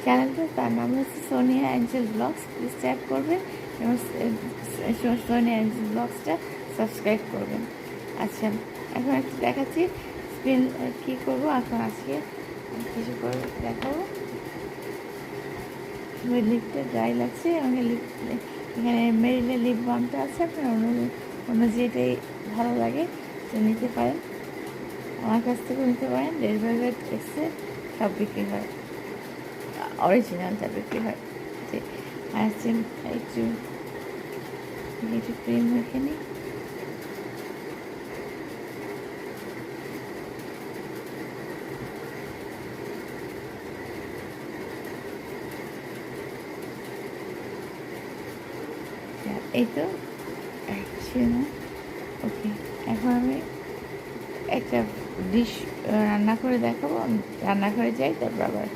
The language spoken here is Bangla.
চ্যানেলটা, তার নাম হচ্ছে Sonia angel blogs. Please chat করবেন এবং সোনিয়া অ্যাঞ্জেল ব্লগসটা সাবস্ক্রাইব করবেন। আচ্ছা, এখন একটু দেখাচ্ছি স্ক্রিন কী করবো। এখন আজকে কিছু করে দেখাবো। লিপটা ড্রাই লাগছে, আমাকে লিপ এখানে মেরিলের লিপ বামটা আছে, আপনার অন্য যেটাই ভালো লাগে সে নিতে পারেন, আমার কাছ থেকেও নিতে পারেন। ডেলিভারি এক্সে সব বিক্রি হয়, অরিজিনালটা বিক্রি হয়। আর একটু একটু ক্রিম মেখে নিই। এই তো ওকে, এখন আমি একটা ডিশ রান্না করে দেখাবো। আমি রান্নাঘরে যাই, তারপর আবার